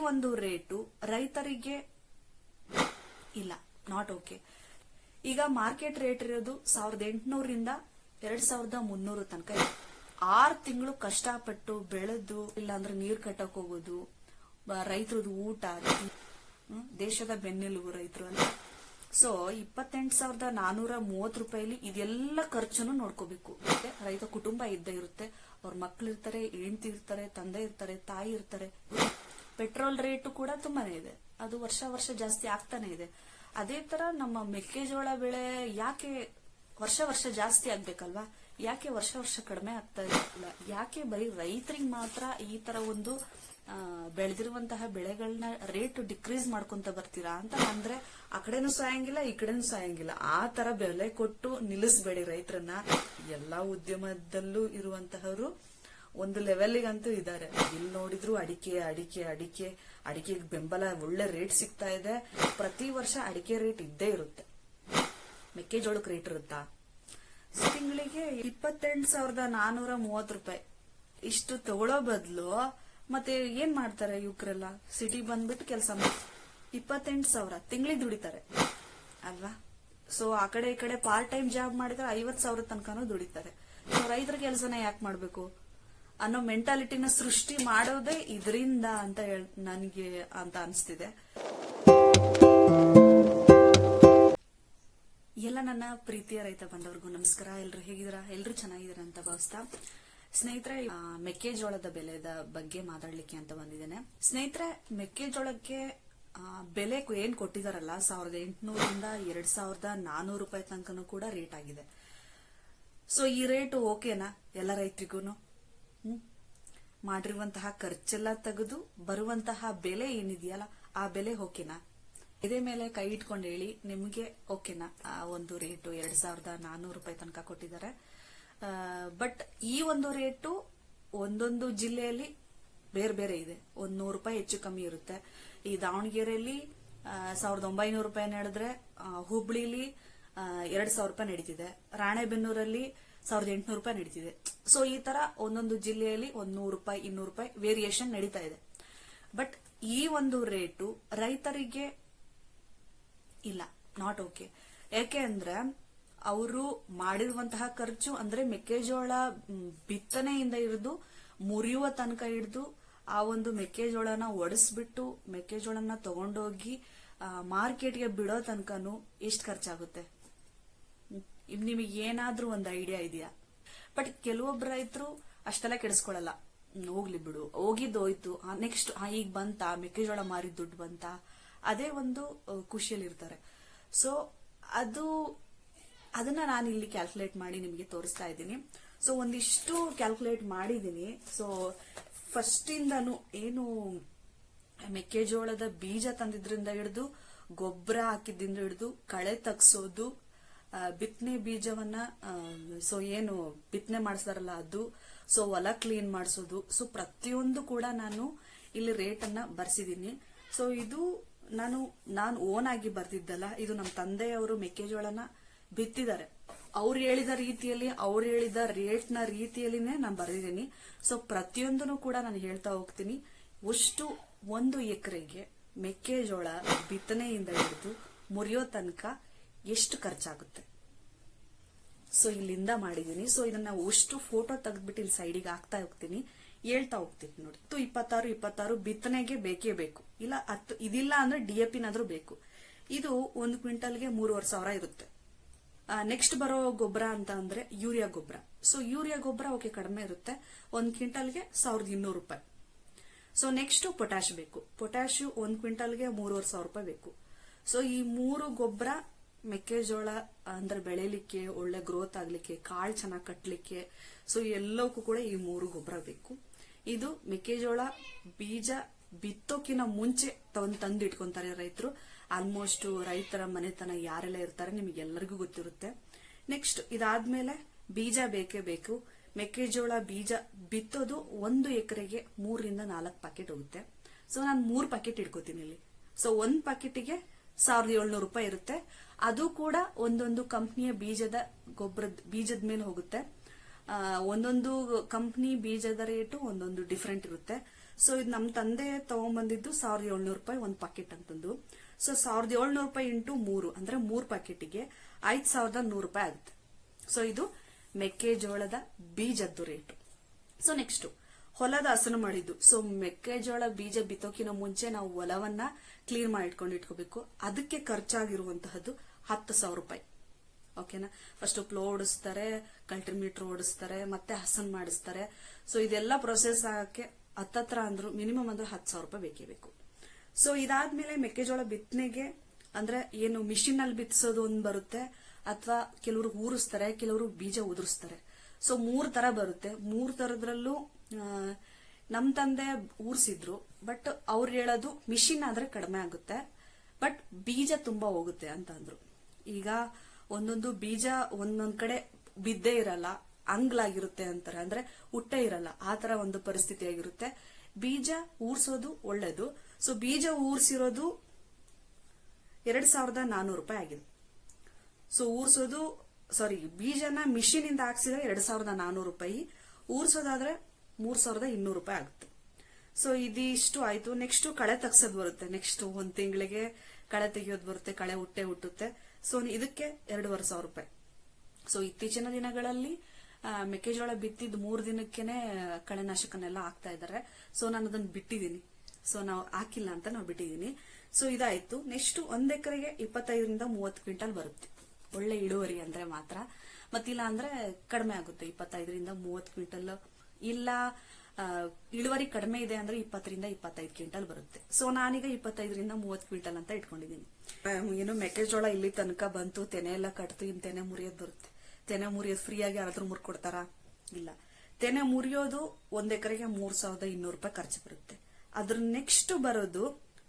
ಒಂದು ರೇಟು ರೈತರಿಗೆ ಇಲ್ಲ, ನಾಟ್ ಓಕೆ. ಈಗ ಮಾರ್ಕೆಟ್ ರೇಟ್ ಇರೋದು 1800ರಿಂದ 2300 ತನಕ ಇದೆ. 6 ತಿಂಗಳು ಕಷ್ಟಪಟ್ಟು ಬೆಳೆದು ಇಲ್ಲಾಂದ್ರೆ ನೀರ್ ಕಟ್ಟಕ್ ಹೋಗೋದು, ರೈತರದು ಊಟ, ದೇಶದ ಬೆನ್ನೆಲುಬು ರೈತರು ಅಂತ. ಸೊ 28,430 ರೂಪಾಯಿಲಿ ಇದೆಲ್ಲ ಖರ್ಚನ್ನು ನೋಡ್ಕೋಬೇಕು. ಮತ್ತೆ ರೈತ ಕುಟುಂಬ ಇದ್ದೇ ಇರುತ್ತೆ, ಅವ್ರ ಮಕ್ಳು ಇರ್ತಾರೆ, ಹೆಂಡತಿ ಇರ್ತಾರೆ, ತಂದೆ ಇರ್ತಾರೆ, ತಾಯಿ ಇರ್ತಾರೆ. ಪೆಟ್ರೋಲ್ ರೇಟು ಕೂಡ ತುಂಬಾನೇ ಇದೆ, ಅದು ವರ್ಷ ವರ್ಷ ಜಾಸ್ತಿ ಆಗ್ತಾನೆ ಇದೆ. ಅದೇ ತರ ನಮ್ಮ ಮೆಕ್ಕೆಜೋಳ ಬೆಳೆ ಯಾಕೆ ವರ್ಷ ವರ್ಷ ಜಾಸ್ತಿ ಆಗ್ಬೇಕಲ್ವಾ, ಯಾಕೆ ವರ್ಷ ವರ್ಷ ಕಡಿಮೆ ಆಗ್ತಾ ಇಲ್ಲ, ಯಾಕೆ ಬರೀ ರೈತರಿಗೆ ಮಾತ್ರ ಈ ತರ ಒಂದು ಬೆಳೆದಿರುವಂತಹ ಬೆಳೆಗಳನ್ನ ರೇಟ್ ಡಿಕ್ರೀಸ್ ಮಾಡ್ಕೊಂತ ಬರ್ತೀರಾ ಅಂತ ಅಂದ್ರೆ ಆ ಕಡೆನೂ ಸಾಯಂಗಿಲ್ಲ, ಈ ಕಡೆನೂ ಸಾಯಂಗಿಲ್ಲ. ಆ ತರ ಬೆಲೆ ಕೊಟ್ಟು ನಿಲ್ಲಿಸಬೇಡಿ ರೈತರನ್ನ. ಎಲ್ಲಾ ಉದ್ಯಮದಲ್ಲೂ ಇರುವಂತಹವರು ಒಂದು ಲೆವೆಲ್ಗಂತೂ ಇದ್ದಾರೆ. ಇಲ್ಲಿ ನೋಡಿದ್ರು ಅಡಿಕೆ ಅಡಿಕೆ ಅಡಿಕೆ ಅಡಿಕೆಗೆ ಬೆಂಬಲ ಒಳ್ಳೆ ರೇಟ್ ಸಿಗ್ತಾ ಇದೆ. ಪ್ರತಿ ವರ್ಷ ಅಡಿಕೆ ರೇಟ್ ಇದ್ದೇ ಇರುತ್ತೆ. ಮೆಕ್ಕೆಜೋಳಕ್ಕೆ ರೇಟ್ ಇರುತ್ತಾ? ತಿಂಗಳಿಗೆ 28,430 ರೂಪಾಯಿ ಇಷ್ಟು ತಗೊಳ್ಳೋ ಬದಲು ಮತ್ತೆ ಏನ್ ಮಾಡ್ತಾರೆ ಯುವಕರೆಲ್ಲ, ಸಿಟಿ ಬಂದ್ಬಿಟ್ಟು ಕೆಲಸ ಮಾಡಿ 28,000 ತಿಂಗಳಿಗೆ ದುಡಿತಾರೆ ಅಲ್ವಾ. ಸೊ ಆ ಕಡೆ ಈ ಕಡೆ ಪಾರ್ಟ್ ಟೈಮ್ ಜಾಬ್ ಮಾಡಿದ್ರೆ 50,000 ತನಕನೂ ದುಡಿತಾರೆ. ಸೊ ರೈತರ ಕೆಲಸನ ಯಾಕೆ ಮಾಡ್ಬೇಕು ಅನ್ನೋ ಮೆಂಟಾಲಿಟಿನ ಸೃಷ್ಟಿ ಮಾಡೋದೇ ಇದರಿಂದ ಅಂತ ನನಗೆ ಅಂತ ಅನಿಸ್ತಿದೆ. ಎಲ್ಲ ನನ್ನ ಪ್ರೀತಿಯ ರೈತ ಬಂದವ್ರಿಗೂ ನಮಸ್ಕಾರ. ಎಲ್ರು ಹೇಗಿದ್ದೀರಾ? ಎಲ್ರು ಚೆನ್ನಾಗಿದ್ದೀರಾ ಅಂತ ಭಾವಿಸ್ತಾ, ಸ್ನೇಹಿತರೆ ಮೆಕ್ಕೆಜೋಳದ ಬೆಲೆದ ಬಗ್ಗೆ ಮಾತಾಡ್ಲಿಕ್ಕೆ ಅಂತ ಬಂದಿದ್ದೇನೆ. ಸ್ನೇಹಿತರೆ, ಮೆಕ್ಕೆಜೋಳಕ್ಕೆ ಬೆಲೆ ಏನ್ ಕೊಟ್ಟಿದಾರಲ್ಲ 1800ರಿಂದ 2400 ರೂಪಾಯಿ ತನಕನೂ ಕೂಡ ರೇಟ್ ಆಗಿದೆ. ಸೊ ಈ ರೇಟ್ ಓಕೆನಾ ಎಲ್ಲ ರೈತರಿಗೂ? ಮಾಡಿರುವಂತಹ ಖರ್ಚೆಲ್ಲ ತೆಗೆದು ಬರುವಂತಹ ಬೆಲೆ ಏನಿದೆಯಲ್ಲ ಆ ಬೆಲೆ ಓಕೆನಾ? ಇದೇ ಮೇಲೆ ಕೈ ಇಟ್ಕೊಂಡು ಹೇಳಿ, ನಿಮ್ಗೆ ಓಕೆನಾ ಆ ಒಂದು ರೇಟು 2400 ರೂಪಾಯಿ ತನಕ ಕೊಟ್ಟಿದ್ದಾರೆ. ಬಟ್ ಈ ಒಂದು ರೇಟು ಒಂದೊಂದು ಜಿಲ್ಲೆಯಲ್ಲಿ ಬೇರೆ ಬೇರೆ ಇದೆ. 100 ರೂಪಾಯಿ ಹೆಚ್ಚು ಕಮ್ಮಿ ಇರುತ್ತೆ. ಈ ದಾವಣಗೆರೆಯಲ್ಲಿ 1900 ರೂಪಾಯಿ ನಡೆದ್ರೆ ಹುಬ್ಳಿಲಿ 2000 ರೂಪಾಯಿ ನಡೀತಿದೆ. ರಾಣೆಬೆನ್ನೂರಲ್ಲಿ 1800 ರೂಪಾಯಿ ನಡೀತಿದೆ. ಸೊ ಈ ತರ ಒಂದೊಂದು ಜಿಲ್ಲೆಯಲ್ಲಿ 100 ರೂಪಾಯಿ 200 ರೂಪಾಯಿ ವೇರಿಯೇಷನ್ ನಡೀತಾ ಇದೆ. ಬಟ್ ಈ ಒಂದು ರೇಟು ರೈತರಿಗೆ ಇಲ್ಲ, ನಾಟ್ ಓಕೆ. ಯಾಕೆ ಅಂದ್ರೆ ಅವರು ಮಾಡಿರುವಂತಹ ಖರ್ಚು ಅಂದ್ರೆ ಮೆಕ್ಕೆಜೋಳ ಬಿತ್ತನೆಯಿಂದ ಹಿಡಿದು ಮುರಿಯುವ ತನಕ ಹಿಡಿದು ಆ ಒಂದು ಮೆಕ್ಕೆಜೋಳನ ಒಡಿಸ್ಬಿಟ್ಟು ಮೆಕ್ಕೆಜೋಳನ ತಗೊಂಡೋಗಿ ಮಾರ್ಕೆಟ್ಗೆ ಬಿಡೋ ತನಕನು ಎಷ್ಟು ಖರ್ಚಾಗುತ್ತೆ? ನಿಮಗೆ ಏನಾದ್ರೂ ಒಂದು ಐಡಿಯಾ ಇದೆಯಾ? ಬಟ್ ಕೆಲವೊಬ್ಬರು ರೈತರು ಅಷ್ಟೆಲ್ಲ ಕೆಡಿಸ್ಕೊಳ್ಳಲ್ಲ, ಹೋಗ್ಲಿ ಬಿಡು, ಹೋಗಿದ್ದೋಯ್ತು, ನೆಕ್ಸ್ಟ್ ಈಗ ಬಂತ ಮೆಕ್ಕೆಜೋಳ ಮಾರಿದ ದುಡ್ಡು ಬಂತ, ಅದೇ ಒಂದು ಖುಷಿಯಲ್ಲಿ ಇರ್ತಾರೆ. ಸೊ ಅದನ್ನ ನಾನು ಇಲ್ಲಿ ಕ್ಯಾಲ್ಕುಲೇಟ್ ಮಾಡಿ ನಿಮಗೆ ತೋರಿಸ್ತಾ ಇದ್ದೀನಿ. ಸೊ ಒಂದಿಷ್ಟು ಕ್ಯಾಲ್ಕುಲೇಟ್ ಮಾಡಿದೀನಿ. ಸೊ ಫಸ್ಟ್ ಇಂದನು ಏನು ಮೆಕ್ಕೆಜೋಳದ ಬೀಜ ತಂದಿದ್ರಿಂದ ಹಿಡಿದು ಗೊಬ್ಬರ ಹಾಕಿದ್ರಿಂದ ಹಿಡಿದು ಕಳೆ ತಗ್ಸೋದು, ಬಿತ್ತನೆ ಬೀಜವನ್ನ ಸೊ ಏನು ಬಿತ್ತನೆ ಮಾಡಿಸ್ತಾರಲ್ಲ ಅದು, ಸೊ ಹೊಲ ಕ್ಲೀನ್ ಮಾಡಿಸೋದು, ಸೊ ಪ್ರತಿಯೊಂದು ಕೂಡ ನಾನು ಇಲ್ಲಿ ರೇಟ್ ಅನ್ನ ಬರ್ಸಿದೀನಿ. ಸೊ ಇದು ನಾನು ಓನ್ ಆಗಿ ಬರ್ದಿದ್ದಲ್ಲ, ಇದು ನಮ್ಮ ತಂದೆಯವರು ಮೆಕ್ಕೆಜೋಳನ ಬಿತ್ತಿದ್ದಾರೆ. ಅವ್ರು ಹೇಳಿದ ರೀತಿಯಲ್ಲಿ, ಅವ್ರು ಹೇಳಿದ ರೇಟ್ ನ ರೀತಿಯಲ್ಲಿನೇ ನಾನು ಬರ್ದಿದ್ದೀನಿ. ಸೊ ಪ್ರತಿಯೊಂದನ್ನು ಕೂಡ ನಾನು ಹೇಳ್ತಾ ಹೋಗ್ತೀನಿ. ಅಷ್ಟು 1 ಎಕರೆಗೆ ಮೆಕ್ಕೆಜೋಳ ಬಿತ್ತನೆಯಿಂದ ಹಿಡಿದು ಮುರಿಯೋ ತನಕ ಎಷ್ಟು ಖರ್ಚಾಗುತ್ತೆ? ಸೊ ಇಲ್ಲಿಂದ ಮಾಡಿದೀನಿ. ಸೊ ಇದನ್ನ ಅಷ್ಟು ಫೋಟೋ ತೆಗೆದ್ಬಿಟ್ಟು ಇಲ್ಲಿ ಸೈಡಿಗೆ ಹಾಕ್ತಾ ಹೋಗ್ತೀನಿ, ಹೇಳ್ತಾ ಹೋಗ್ತೀನಿ ನೋಡಿ. 26 ಬಿತ್ತನೆಗೆ ಬೇಕೇ ಬೇಕು. ಇಲ್ಲ ಇದಿಲ್ಲ ಅಂದ್ರೆ DAPನಾದ್ರೂ ಬೇಕು. ಇದು 1 ಕ್ವಿಂಟಲ್ಗೆ 3,500 ಇರುತ್ತೆ. ನೆಕ್ಸ್ಟ್ ಬರೋ ಗೊಬ್ಬರ ಅಂತ ಅಂದ್ರೆ ಯೂರಿಯಾ ಗೊಬ್ಬರ. ಸೊ ಯೂರಿಯಾ ಗೊಬ್ಬರ ಓಕೆ ಕಡಿಮೆ ಇರುತ್ತೆ, 1 ಕ್ವಿಂಟಲ್ಗೆ 1200 ರೂಪಾಯಿ. ಸೊ ನೆಕ್ಸ್ಟ್ ಪೊಟ್ಯಾಶ್ ಬೇಕು. ಪೊಟ್ಯಾಶ್ 1 ಕ್ವಿಂಟಲ್ಗೆ 3,500 ರೂಪಾಯಿ ಬೇಕು. ಸೊ ಈ 3 ಗೊಬ್ಬರ ಮೆಕ್ಕೆಜೋಳ ಅಂದ್ರೆ ಬೆಳೆಯಲಿಕ್ಕೆ, ಒಳ್ಳೆ ಗ್ರೋತ್ ಆಗ್ಲಿಕ್ಕೆ, ಕಾಳು ಚೆನ್ನಾಗಿ ಕಟ್ಲಿಕ್ಕೆ, ಸೊ ಎಲ್ಲಕ್ಕೂ ಕೂಡ ಈ 3 ಗೊಬ್ಬರ ಬೇಕು. ಇದು ಮೆಕ್ಕೆಜೋಳ ಬೀಜ ಬಿತ್ತೋಕಿನ ಮುಂಚೆ ತಂದು ಇಟ್ಕೊಂತಾರೆ ರೈತರು. ಆಲ್ಮೋಸ್ಟ್ ರೈತರ ಮನೆತನ ಯಾರೆಲ್ಲ ಇರ್ತಾರೆ ನಿಮಗೆಲ್ಲರಿಗೂ ಗೊತ್ತಿರುತ್ತೆ. ನೆಕ್ಸ್ಟ್ ಇದಾದ್ಮೇಲೆ ಬೀಜ ಬೇಕೇ ಬೇಕು. ಮೆಕ್ಕೆಜೋಳ ಬೀಜ ಬಿತ್ತೋದು 1 ಎಕರೆಗೆ 3ರಿಂದ 4 ಪ್ಯಾಕೆಟ್ ಹೋಗುತ್ತೆ. ಸೊ ನಾನು 3 ಪ್ಯಾಕೆಟ್ ಇಟ್ಕೋತೀನಿ ಇಲ್ಲಿ. ಸೊ 1 ಪ್ಯಾಕೆಟ್ಗೆ 1700 ರೂಪಾಯಿ ಇರುತ್ತೆ. ಅದು ಕೂಡ ಒಂದೊಂದು ಕಂಪ್ನಿಯ ಬೀಜದ ಮೇಲೆ ಹೋಗುತ್ತೆ. ಒಂದೊಂದು ಕಂಪ್ನಿ ಬೀಜದ ರೇಟು ಒಂದೊಂದು ಡಿಫ್ರೆಂಟ್ ಇರುತ್ತೆ. ಸೊ ಇದು ನಮ್ಮ ತಂದೆ ತಗೊಂಡ್ಬಂದಿದ್ದು 1700 ರೂಪಾಯಿ ಒಂದು ಪಾಕೆಟ್ ಅಂತಂದು. ಸೊ 1700 ರೂಪಾಯಿ ಇಂಟು 3 ಅಂದ್ರೆ 3 ಪ್ಯಾಕೆಟ್ಗೆ 5100 ರೂಪಾಯಿ ಆಗುತ್ತೆ. ಸೊ ಇದು ಮೆಕ್ಕೆಜೋಳದ ಬೀಜದ್ದು ರೇಟು. ಸೊ ನೆಕ್ಸ್ಟ್ ಹೊಲದ ಹಸನು ಮಾಡಿದ್ದು. ಸೊ ಮೆಕ್ಕೆಜೋಳ ಬೀಜ ಬಿತ್ತೋಕಿನ ಮುಂಚೆ ನಾವು ಹೊಲವನ್ನ ಕ್ಲೀನ್ ಮಾಡಿ ಇಟ್ಕೋಬೇಕು. ಅದಕ್ಕೆ ಖರ್ಚಾಗಿರುವಂತಹದ್ದು 10,000 ರೂಪಾಯಿ. ಓಕೆನಾ. ಫಸ್ಟ್ ಪ್ಲೋ ಓಡಿಸ್ತಾರೆ, ಕಲ್ಟಿಮೀಟರ್ ಓಡಿಸ್ತಾರೆ, ಮತ್ತೆ ಹಸನ್ ಮಾಡಿಸ್ತಾರೆ. ಸೊ ಇದೆಲ್ಲ ಪ್ರೊಸೆಸ್ ಆಗಕ್ಕೆ ಹತ್ತತ್ರ ಅಂದ್ರು ಮಿನಿಮಮ್ ಅಂದ್ರೆ 10,000 ರೂಪಾಯಿ ಬೇಕೇ ಬೇಕು. ಸೊ ಇದಾದ್ಮೇಲೆ ಮೆಕ್ಕೆಜೋಳ ಬಿತ್ತನೆಗೆ ಅಂದ್ರೆ ಏನು ಮಿಷಿನ್ ಅಲ್ಲಿ ಬಿತ್ತಿಸೋದು ಒಂದ್ ಬರುತ್ತೆ, ಅಥವಾ ಕೆಲವರು ಊರಿಸ್ತಾರೆ, ಕೆಲವರು ಬೀಜ ಉದುರಿಸ್ತಾರೆ. ಸೊ 3 ತರ ಬರುತ್ತೆ. 3 ತರದ್ರಲ್ಲೂ ನಮ್ ತಂದೆ ಊರ್ಸಿದ್ರು, ಬಟ್ ಅವ್ರು ಹೇಳೋದು ಮಿಷಿನ್ ಆದ್ರೆ ಕಡಿಮೆ ಆಗುತ್ತೆ, ಬಟ್ ಬೀಜ ತುಂಬಾ ಹೋಗುತ್ತೆ ಅಂತ ಅಂದ್ರು. ಈಗ ಒಂದೊಂದು ಬೀಜ ಒಂದೊಂದ್ ಕಡೆ ಬಿದ್ದೇ ಇರಲ್ಲ, ಅಂಗ್ಲಾಗಿರುತ್ತೆ ಅಂತಾರೆ, ಅಂದ್ರೆ ಹುಟ್ಟೆ ಇರಲ್ಲ, ಆ ತರ ಒಂದು ಪರಿಸ್ಥಿತಿ ಆಗಿರುತ್ತೆ. ಬೀಜ ಊರ್ಸೋದು ಒಳ್ಳೇದು. ಸೊ ಬೀಜ ಊರ್ಸಿರೋದು 2400 ರೂಪಾಯಿ ಆಗಿದೆ. ಸೊ ಊರ್ಸೋದು ಬೀಜನ ಮಿಷಿನ್ ಇಂದ ಹಾಕ್ಸಿದ್ರೆ 2400 ರೂಪಾಯಿ, ಊರ್ಸೋದಾದ್ರೆ 3200 ರೂಪಾಯಿ ಆಗುತ್ತೆ. ಸೊ ಇದಿಷ್ಟು ಆಯ್ತು. ನೆಕ್ಸ್ಟ್ ಕಳೆ ತಗ್ಸೋದು ಬರುತ್ತೆ. ನೆಕ್ಸ್ಟ್ ಒಂದ್ ತಿಂಗಳಿಗೆ ಕಳೆ ತೆಗಿಯೋದು ಬರುತ್ತೆ, ಕಳೆ ಹುಟ್ಟುತ್ತೆ. ಸೊ ಇದಕ್ಕೆ 2500 ರೂಪಾಯಿ. ಸೊ ಇತ್ತೀಚಿನ ದಿನಗಳಲ್ಲಿ ಮೆಕ್ಕೆಜೋಳ ಬಿತ್ತಿದ್ 3 ದಿನಕ್ಕೇನೆ ಕಳೆನಾಶಕನೆಲ್ಲ ಹಾಕ್ತಾ ಇದ್ದಾರೆ. ಸೊ ನಾನು ಅದನ್ನ ಬಿಟ್ಟಿದ್ದೀನಿ. ಸೊ ನಾವು ಹಾಕಿಲ್ಲ ಅಂತ ನಾವು ಬಿಟ್ಟಿದ್ದೀನಿ. ಸೊ ಇದಾಯ್ತು. ನೆಕ್ಸ್ಟ್ 1 ಎಕರೆಗೆ 25ರಿಂದ 30 ಕ್ವಿಂಟಲ್ ಬರುತ್ತೆ, ಒಳ್ಳೆ ಇಳುವರಿ ಅಂದ್ರೆ ಮಾತ್ರ. ಮತ್ತಿಲ್ಲ ಅಂದ್ರೆ ಕಡಿಮೆ ಆಗುತ್ತೆ, 25ರಿಂದ 30 ಕ್ವಿಂಟಲ್. ಇಲ್ಲ ಇಳುವರಿ ಕಡಿಮೆ ಇದೆ ಅಂದ್ರೆ 20ರಿಂದ 25 ಕ್ವಿಂಟಲ್ ಬರುತ್ತೆ. ಸೊ ನಾನೀಗ 25ರಿಂದ 30 ಕ್ವಿಂಟಲ್ ಅಂತ ಇಟ್ಕೊಂಡಿದ್ದೀನಿ. ಏನು ಮೆಕ್ಕೆಜೋಳ ಇಲ್ಲಿ ತನಕ ಬಂತು, ತೆನೆ ಎಲ್ಲ ಕಟ್ತು, ಇನ್ ತೆನೆ ಮುರಿಯೋದು ಬರುತ್ತೆ. ತೆನೆ ಮುರಿಯೋದು ಫ್ರೀ ಆಗಿ ಯಾರಾದ್ರೂ ಮುರ್ಕೊಡ್ತಾರಾ? ಇಲ್ಲ. ತೆನೆ ಮುರಿಯೋದು 1 ಎಕರೆಗೆ 3200 ರೂಪಾಯಿ ಖರ್ಚು ಬರುತ್ತೆ. ಅದ್ರ ನೆಕ್ಸ್ಟ್ ಬರೋದು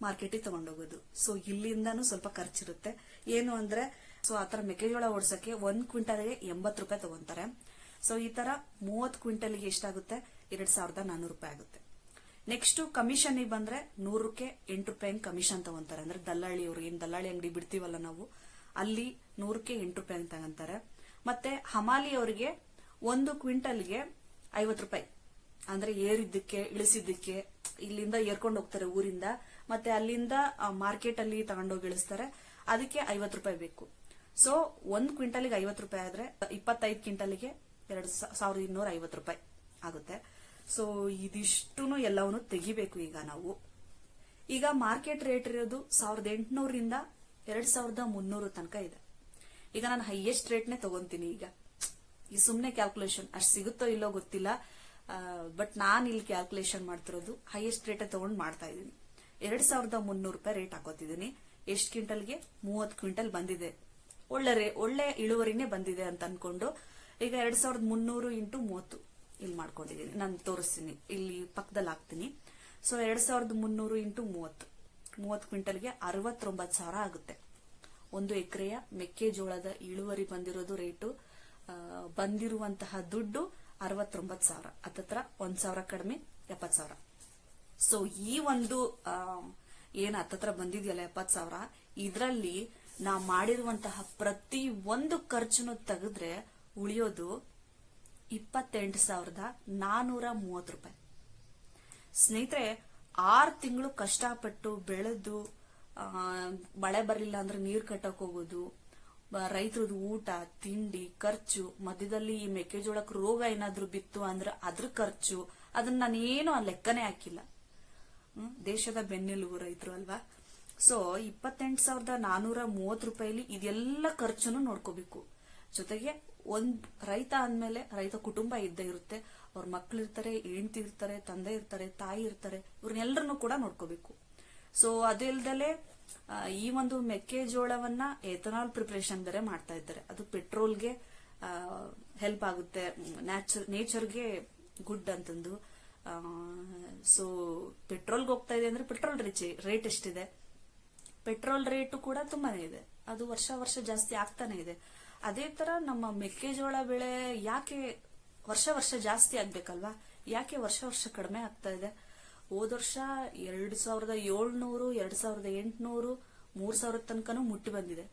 ಮಾರ್ಕೆಟಿಗೆ ತಗೊಂಡೋಗೋದು. ಸೊ ಇಲ್ಲಿಂದಾನು ಸ್ವಲ್ಪ ಖರ್ಚಿರುತ್ತೆ. ಏನು ಅಂದ್ರೆ ಸೊ ಆತರ ಮೆಕ್ಕೆಜೋಳ ಓಡ್ಸಕ್ಕೆ 1 ಕ್ವಿಂಟಲ್ಗೆ 80 ರೂಪಾಯಿ ತಗೊಂತಾರೆ. ಸೊ ಈ ತರ 30 ಕ್ವಿಂಟಲ್ಗೆ ಎಷ್ಟಾಗುತ್ತೆ? 2400 ರೂಪಾಯಿ ಆಗುತ್ತೆ. ನೆಕ್ಸ್ಟ್ ಕಮಿಷನ್ ಬಂದ್ರೆ 100ಕ್ಕೆ 8 ರೂಪಾಯಿ ಕಮಿಷನ್ ತಗೊಂತಾರೆ. ಅಂದ್ರೆ ದಲ್ಲಾಳಿ ಅವ್ರು ಏನ್ ದಲ್ಲಾಳಿ ಅಂಗಡಿ ಬಿಡ್ತೀವಲ್ಲ ನಾವು, ಅಲ್ಲಿ 100ಕ್ಕೆ 8 ರೂಪಾಯಿ ತಗೊಂತಾರೆ. ಮತ್ತೆ ಹಮಾಲಿ ಅವರಿಗೆ 1 ಕ್ವಿಂಟಲ್ಗೆ 50 ರೂಪಾಯಿ. ಅಂದ್ರೆ ಏರಿದ್ದಕ್ಕೆ ಇಳಿಸಿದ್ದಕ್ಕೆ, ಇಲ್ಲಿಂದ ಏರ್ಕೊಂಡು ಹೋಗ್ತಾರೆ ಊರಿಂದ, ಮತ್ತೆ ಅಲ್ಲಿಂದ ಮಾರ್ಕೆಟ್ ಅಲ್ಲಿ ತಗೊಂಡೋಗಿ ಇಳಿಸ್ತಾರೆ, ಅದಕ್ಕೆ 50 ರೂಪಾಯಿ ಬೇಕು. ಸೊ 1 ಕ್ವಿಂಟಲ್ಗೆ 50 ರೂಪಾಯಿ ಆದ್ರೆ 25 ಕ್ವಿಂಟಲ್ಗೆ 2250 ರೂಪಾಯಿ ಆಗುತ್ತೆ. ಸೊ ಇದಿಷ್ಟು ಎಲ್ಲವನ್ನು ತೆಗಿಬೇಕು ಈಗ ನಾವು. ಈಗ ಮಾರ್ಕೆಟ್ ರೇಟ್ ಇರೋದು 1800ರಿಂದ 2300 ತನಕ ಇದೆ. ಈಗ ನಾನು ಹೈಯೆಸ್ಟ್ ರೇಟ್ನೇ ತಗೊಂತೀನಿ. ಈಗ ಈ ಸುಮ್ನೆ ಕ್ಯಾಲ್ಕುಲೇಷನ್ ಅಷ್ಟು ಸಿಗುತ್ತೋ ಇಲ್ಲೋ ಗೊತ್ತಿಲ್ಲ, ಬಟ್ ನಾನು ಇಲ್ಲಿ ಕ್ಯಾಲ್ಕುಲೇಷನ್ ಮಾಡ್ತಿರೋದು ಹೈಯೆಸ್ಟ್ ರೇಟೇ ತಗೊಂಡ್ ಮಾಡ್ತಾ ಇದ್ದೀನಿ. 2300 ರೂಪಾಯಿ ರೇಟ್ ಹಾಕೋತಿದ್ದೀನಿ. ಎಷ್ಟು ಕ್ವಿಂಟಲ್ಗೆ? 30 ಕ್ವಿಂಟಲ್ ಬಂದಿದೆ. ಒಳ್ಳೆ ಇಳುವರಿನೇ ಬಂದಿದೆ ಅಂತ ಅನ್ಕೊಂಡು ಈಗ 2300 ಇಂಟು 30 ಇಲ್ಲಿ ಮಾಡ್ಕೊಂಡಿದ್ದೀನಿ. ನಾನು ತೋರಿಸ್ತೀನಿ, ಇಲ್ಲಿ ಪಕ್ಕದಲ್ಲಿ ಹಾಕ್ತೀನಿ. ಸೊ 2300 ಇಂಟು 30 ಕ್ವಿಂಟಲ್ಗೆ 69,000 ಆಗುತ್ತೆ. 1 ಎಕರೆಯ ಮೆಕ್ಕೆಜೋಳದ ಇಳುವರಿ ಬಂದಿರೋದು ರೇಟು, ಬಂದಿರುವಂತಹ ದುಡ್ಡು 69,000. ಹತ್ತತ್ರ 1,000 ಕಡಿಮೆ 70,000. ಸೊ ಈ ಒಂದು ಏನ್ ಹತ್ತತ್ರ ಬಂದಿದೆಯಲ್ಲ 70,000, ಇದರಲ್ಲಿ ನಾ ಮಾಡಿರುವಂತಹ ಪ್ರತಿ ಒಂದು ಖರ್ಚನ್ನು ತೆಗೆದ್ರೆ ಉಳಿಯೋದು 28,430 ರೂಪಾಯಿ. ಸ್ನೇಹಿತರೆ, 6 ತಿಂಗಳು ಕಷ್ಟಪಟ್ಟು ಬೆಳೆದು ಮಳೆ ಬರಲಿಲ್ಲ ಅಂದ್ರೆ ನೀರ್ ಕಟ್ಟಕ್ ಹೋಗೋದು, ರೈತರದ್ದು ಊಟ ತಿಂಡಿ ಖರ್ಚು, ಮಧ್ಯದಲ್ಲಿ ಈ ಮೆಕ್ಕೆಜೋಳಕ್ಕೆ ರೋಗ ಏನಾದ್ರೂ ಬಿತ್ತು ಅಂದ್ರೆ ಅದ್ರ ಖರ್ಚು, ಅದನ್ನ ನಾನೇನು ಆ ಲೆಕ್ಕನೇ ಹಾಕಿಲ್ಲ. ದೇಶದ ಬೆನ್ನೆಲುಬು ರೈತರು ಅಲ್ವಾ. ಸೊ 28,430 ರೂಪಾಯಿಲಿ ಇದೆಲ್ಲ ಖರ್ಚುನು ನೋಡ್ಕೋಬೇಕು. ಜೊತೆಗೆ ಒಂದ್ ರೈತ ಅಂದ್ಮೇಲೆ ರೈತ ಕುಟುಂಬ ಇದ್ದೇ ಇರುತ್ತೆ. ಅವ್ರ ಮಕ್ಳು ಇರ್ತಾರೆ, ಹೆಂಡತಿ ಇರ್ತಾರೆ, ತಂದೆ ಇರ್ತಾರೆ, ತಾಯಿ ಇರ್ತಾರೆ, ಇವ್ರನ್ನೆಲ್ಲರನ್ನು ಕೂಡ ನೋಡ್ಕೋಬೇಕು. ಸೊ ಅದಲ್ದಲೆ ಈ ಒಂದು ಮೆಕ್ಕೆಜೋಳವನ್ನ ಎಥನಾಲ್ ಪ್ರಿಪರೇಷನ್ ಬೇರೆ ಮಾಡ್ತಾ ಇದ್ದಾರೆ. ಅದು ಪೆಟ್ರೋಲ್ಗೆ ಹೆಲ್ಪ್ ಆಗುತ್ತೆ, ನೇಚರ್ಗೆ ಗುಡ್ ಅಂತಂದು. ಸೊ ಪೆಟ್ರೋಲ್ಗೆ ಹೋಗ್ತಾ ಇದೆ ಅಂದ್ರೆ ಪೆಟ್ರೋಲ್ ರೇಟ್ ಎಷ್ಟಿದೆ? ಪೆಟ್ರೋಲ್ ರೇಟು ಕೂಡ ತುಂಬಾನೇ ಇದೆ, ಅದು ವರ್ಷ ಜಾಸ್ತಿ ಆಗ್ತಾನೆ ಇದೆ. ಅದೇ ತರ ನಮ್ಮ ಮೆಕ್ಕೆಜೋಳ ಬೆಳೆ ಯಾಕೆ ವರ್ಷ ಜಾಸ್ತಿ ಆಗ್ಬೇಕಲ್ವಾ? ಯಾಕೆ ವರ್ಷ ಕಡಿಮೆ ಆಗ್ತಾ ಇದೆ? ಹೋದ ವರ್ಷ 2700, 2800, 3000 ತನಕನೂ ಮುಟ್ಟಿ ಬಂದಿದೆ.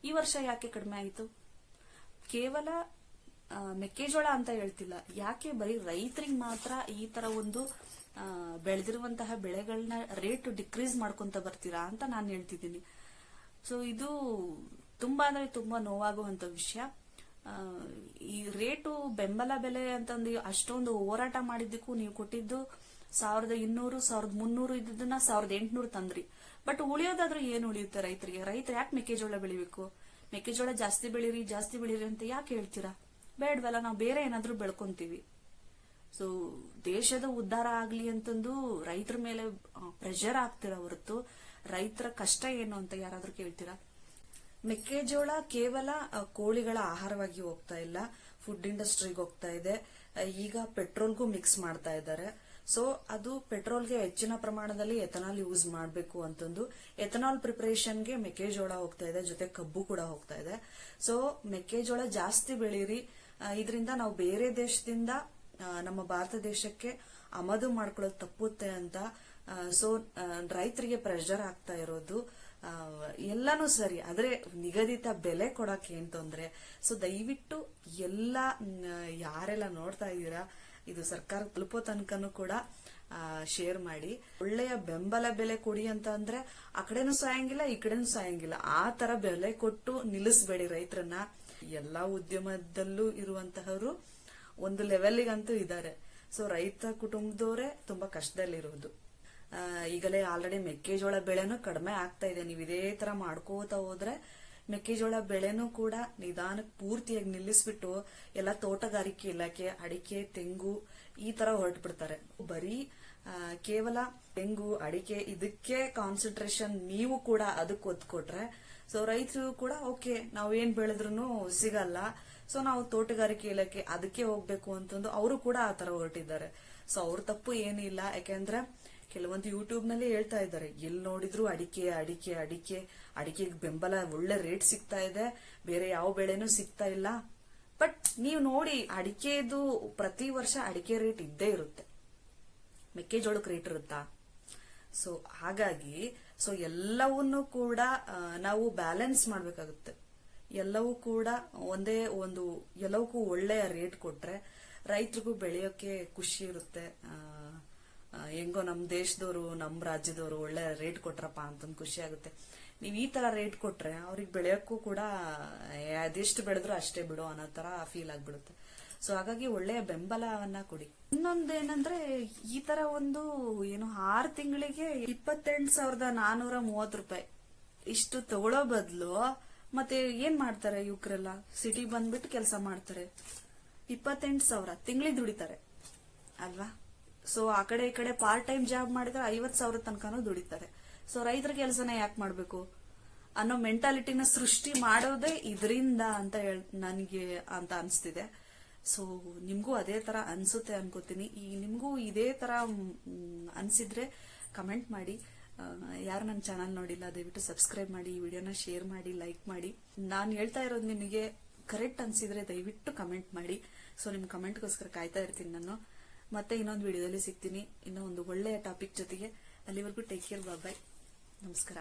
ಈ ವರ್ಷ ಯಾಕೆ ಕಡಿಮೆ ಆಯಿತು? ಕೇವಲ ಮೆಕ್ಕೆಜೋಳ ಅಂತ ಹೇಳ್ತಿಲ್ಲ, ಯಾಕೆ ಬರೀ ರೈತರಿಗೆ ಮಾತ್ರ ಈ ತರ ಒಂದು ಬೆಳೆದಿರುವಂತಹ ಬೆಳೆಗಳನ್ನ ರೇಟ್ ಡಿಕ್ರೀಸ್ ಮಾಡ್ಕೊಂತ ಬರ್ತೀರಾ ಅಂತ ನಾನು ಹೇಳ್ತಿದ್ದೀನಿ. ಸೊ ಇದು ತುಂಬಾ ಅಂದ್ರೆ ತುಂಬಾ ನೋವಾಗುವಂತ ವಿಷಯ. ಈ ರೇಟು ಬೆಂಬಲ ಬೆಲೆ ಅಂತಂದು ಅಷ್ಟೊಂದು ಹೋರಾಟ ಮಾಡಿದ್ದಕ್ಕೂ ನೀವು ಕೊಟ್ಟಿದ್ದು 1200 1300 ಇದ್ದದನ್ನ 1800 ತಂದ್ರಿ. ಬಟ್ ಉಳಿಯೋದಾದ್ರೂ ಏನು ಉಳಿಯುತ್ತೆ ರೈತರಿಗೆ? ರೈತರು ಯಾಕೆ ಮೆಕ್ಕೆಜೋಳ ಬೆಳಿಬೇಕು? ಮೆಕ್ಕೆಜೋಳ ಜಾಸ್ತಿ ಬೆಳೀರಿ ಅಂತ ಯಾಕೆ ಹೇಳ್ತೀರಾ? ಬೇಡವಲ್ಲ, ನಾವು ಬೇರೆ ಏನಾದ್ರೂ ಬೆಳ್ಕೊಂತೀವಿ. ಸೊ ದೇಶದ ಉದ್ಧಾರ ಆಗ್ಲಿ ಅಂತಂದು ರೈತರ ಮೇಲೆ ಪ್ರೆಷರ್ ಆಗ್ತೀರ ಹೊರತು ರೈತರ ಕಷ್ಟ ಏನು ಅಂತ ಯಾರಾದ್ರೂ ಕೇಳ್ತೀರಾ? ಮೆಕ್ಕೆಜೋಳ ಕೇವಲ ಕೋಳಿಗಳ ಆಹಾರವಾಗಿ ಹೋಗ್ತಾ ಇಲ್ಲ, ಫುಡ್ ಇಂಡಸ್ಟ್ರಿಗೆ ಹೋಗ್ತಾ ಇದೆ. ಈಗ ಪೆಟ್ರೋಲ್ಗೂ ಮಿಕ್ಸ್ ಮಾಡ್ತಾ ಇದ್ದಾರೆ. ಸೊ ಅದು ಪೆಟ್ರೋಲ್ಗೆ ಹೆಚ್ಚಿನ ಪ್ರಮಾಣದಲ್ಲಿ ಎಥನಾಲ್ ಯೂಸ್ ಮಾಡಬೇಕು ಅಂತಂದು ಎಥನಾಲ್ ಪ್ರಿಪರೇಷನ್ಗೆ ಮೆಕ್ಕೆಜೋಳ ಹೋಗ್ತಾ ಇದೆ, ಜೊತೆ ಕಬ್ಬು ಕೂಡ ಹೋಗ್ತಾ ಇದೆ. ಸೊ ಮೆಕ್ಕೆಜೋಳ ಜಾಸ್ತಿ ಬೆಳೀರಿ, ಇದರಿಂದ ನಾವು ಬೇರೆ ದೇಶದಿಂದ ನಮ್ಮ ಭಾರತ ದೇಶಕ್ಕೆ ಆಮದು ಮಾಡ್ಕೊಳ್ಳೋದು ತಪ್ಪುತ್ತೆ ಅಂತ. ಸೊ ರೈತರಿಗೆ ಪ್ರೆಷರ್ ಆಗ್ತಾ ಇರೋದು ಎಲ್ಲಾನು ಸರಿ, ಆದ್ರೆ ನಿಗದಿತ ಬೆಲೆ ಕೊಡಕ್ಕೆ ಏನ್ ತೊಂದ್ರೆ? ಸೊ ದಯವಿಟ್ಟು ಎಲ್ಲ ಯಾರೆಲ್ಲ ನೋಡ್ತಾ ಇದ್ದೀರಾ, ಇದು ಸರ್ಕಾರ ತಲುಪೋ ತನಕನೂ ಕೂಡ ಶೇರ್ ಮಾಡಿ. ಒಳ್ಳೆಯ ಬೆಂಬಲ ಬೆಲೆ ಕೊಡಿ ಅಂತ ಅಂದ್ರೆ ಆ ಕಡೆನೂ ಸಾಯಂಗಿಲ್ಲ, ಈ ಕಡೆನೂ ಸಾಯಂಗಿಲ್ಲ. ಆ ತರ ಬೆಲೆ ಕೊಟ್ಟು ನಿಲ್ಲಿಸಬೇಡಿ ರೈತರನ್ನ. ಎಲ್ಲಾ ಉದ್ಯಮದಲ್ಲೂ ಇರುವಂತಹವರು ಒಂದು ಲೆವೆಲ್ಗಂತೂ ಇದ್ದಾರೆ. ಸೊ ರೈತ ಕುಟುಂಬದವರೇ ತುಂಬಾ ಕಷ್ಟದಲ್ಲಿರುವುದು. ಈಗಲೇ ಆಲ್ರೆಡಿ ಮೆಕ್ಕೆಜೋಳ ಬೆಳೆನೂ ಕಡಿಮೆ ಆಗ್ತಾ ಇದೆ. ನೀವು ಇದೇ ತರ ಮಾಡ್ಕೋತಾ ಹೋದ್ರೆ ಮೆಕ್ಕೆಜೋಳ ಬೆಳೆನೂ ಕೂಡ ನಿಧಾನಕ್ಕೆ ಪೂರ್ತಿಯಾಗಿ ನಿಲ್ಲಿಸ್ಬಿಟ್ಟು ಎಲ್ಲ ತೋಟಗಾರಿಕೆ ಇಲಾಖೆ ಅಡಿಕೆ, ತೆಂಗು ಈ ತರ ಹೊರಟು ಬಿಡ್ತಾರೆ. ಬರೀ ಕೇವಲ ತೆಂಗು, ಅಡಿಕೆ ಇದಕ್ಕೆ ಕಾನ್ಸಂಟ್ರೇಷನ್ ನೀವು ಕೂಡ ಅದಕ್ಕೆ ಒತ್ತು ಕೊಟ್ರೆ ಸೊ ರೈತರು ಕೂಡ ಓಕೆ, ನಾವ್ ಏನ್ ಬೆಳೆದ್ರು ಸಿಗಲ್ಲ, ಸೊ ನಾವು ತೋಟಗಾರಿಕೆ ಇಲಾಖೆ ಅದಕ್ಕೆ ಹೋಗ್ಬೇಕು ಅಂತಂದು ಅವರು ಕೂಡ ಆ ತರ ಹೊರಟಿದ್ದಾರೆ. ಸೊ ಅವ್ರ ತಪ್ಪು ಏನಿಲ್ಲ, ಯಾಕೆಂದ್ರೆ ಕೆಲವೊಂದು ಯೂಟ್ಯೂಬ್ ನಲ್ಲಿ ಹೇಳ್ತಾ ಇದ್ದಾರೆ, ಎಲ್ಲಿ ನೋಡಿದ್ರು ಅಡಿಕೆ ಅಡಿಕೆ ಅಡಿಕೆ, ಅಡಿಕೆಗೆ ಬೆಂಬಲ ಒಳ್ಳೆ ರೇಟ್ ಸಿಗ್ತಾ ಇದೆ, ಬೇರೆ ಯಾವ ಬೆಳೆನೂ ಸಿಗ್ತಾ ಇಲ್ಲ. ಬಟ್ ನೀವು ನೋಡಿ, ಅಡಿಕೆದು ಪ್ರತಿ ವರ್ಷ ಅಡಿಕೆ ರೇಟ್ ಇದ್ದೇ ಇರುತ್ತೆ, ಮೆಕ್ಕೆಜೋಳಕ್ಕೆ ರೇಟ್ ಇರುತ್ತಾ? ಸೊ ಹಾಗಾಗಿ ಸೊ ಎಲ್ಲವನ್ನೂ ಕೂಡ ನಾವು ಬ್ಯಾಲೆನ್ಸ್ ಮಾಡ್ಬೇಕಾಗುತ್ತೆ. ಎಲ್ಲವೂ ಕೂಡ ಒಂದೇ ಒಂದು, ಎಲ್ಲವಕ್ಕೂ ಒಳ್ಳೆಯ ರೇಟ್ ಕೊಟ್ರೆ ರೈತರಿಗೂ ಬೆಳೆಯೋಕೆ ಖುಷಿ ಇರುತ್ತೆ. ಹೆಂಗೋ ನಮ್ ದೇಶದವರು, ನಮ್ ರಾಜ್ಯದವರು ಒಳ್ಳೆ ರೇಟ್ ಕೊಟ್ರಪ್ಪ ಅಂತಂದು ಖುಷಿ ಆಗುತ್ತೆ. ನೀವ್ ಈ ತರ ರೇಟ್ ಕೊಟ್ರೆ ಅವ್ರಿಗೆ ಬೆಳೆಯೋಕ್ಕೂ ಕೂಡ ಅದೆಷ್ಟು ಬೆಳೆದ್ರು ಅಷ್ಟೇ ಬಿಡು ಅನ್ನೋ ತರ ಫೀಲ್ ಆಗ್ಬಿಡುತ್ತೆ. ಸೊ ಹಾಗಾಗಿ ಒಳ್ಳೆಯ ಬೆಂಬಲವನ್ನ ಕೊಡಿ. ಇನ್ನೊಂದೇನಂದ್ರೆ, ಈ ತರ ಒಂದು ಏನು 6 ತಿಂಗಳಿಗೆ 28,430 ರೂಪಾಯಿ ಇಷ್ಟು ತಗೊಳ್ಳೋ ಬದಲು ಮತ್ತೆ ಏನ್ ಮಾಡ್ತಾರೆ ಯುವಕರೆಲ್ಲ? ಸಿಟಿ ಬಂದ್ಬಿಟ್ಟು ಕೆಲಸ ಮಾಡ್ತಾರೆ, 28,000 ತಿಂಗಳಿಗೆ ದುಡಿತಾರೆ ಅಲ್ವಾ? ಸೊ ಆ ಕಡೆ ಈ ಕಡೆ ಪಾರ್ಟ್ ಟೈಮ್ ಜಾಬ್ ಮಾಡಿದ್ರೆ 50,000 ತನಕನೂ ದುಡಿತಾರೆ. ಸೊ ರೈತರ ಕೆಲಸನ ಯಾಕೆ ಮಾಡ್ಬೇಕು ಅನ್ನೋ ಮೆಂಟಾಲಿಟಿನ ಸೃಷ್ಟಿ ಮಾಡೋದೇ ಇದರಿಂದ ಅಂತ ನನಗೆ ಅಂತ ಅನ್ಸ್ತಿದೆ. ಸೊ ನಿಮ್ಗೂ ಅದೇ ತರ ಅನ್ಸುತ್ತೆ ಅನ್ಕೋತೀನಿ. ನಿಮ್ಗೂ ಇದೇ ತರ ಅನ್ಸಿದ್ರೆ ಕಮೆಂಟ್ ಮಾಡಿ. ಯಾರು ನನ್ನ ಚಾನಲ್ ನೋಡಿಲ್ಲ ದಯವಿಟ್ಟು ಸಬ್ಸ್ಕ್ರೈಬ್ ಮಾಡಿ, ಈ ವಿಡಿಯೋನ ಶೇರ್ ಮಾಡಿ, ಲೈಕ್ ಮಾಡಿ. ನಾನು ಹೇಳ್ತಾ ಇರೋದು ನಿಮಗೆ ಕರೆಕ್ಟ್ ಅನ್ಸಿದ್ರೆ ದಯವಿಟ್ಟು ಕಮೆಂಟ್ ಮಾಡಿ. ಸೊ ನಿಮ್ ಕಮೆಂಟ್ಗೋಸ್ಕರ ಕಾಯ್ತಾ ಇರ್ತೀನಿ ನಾನು. ಮತ್ತೆ ಇನ್ನೊಂದು ವಿಡಿಯೋದಲ್ಲಿ ಸಿಗ್ತೀನಿ ಇನ್ನೂ ಒಂದು ಒಳ್ಳೆಯ ಟಾಪಿಕ್ ಜೊತೆಗೆ. ಅಲ್ಲಿವರೆಗೂ ಟೇಕ್ ಕೇರ್, ಬಾಯ್, ನಮಸ್ಕಾರ.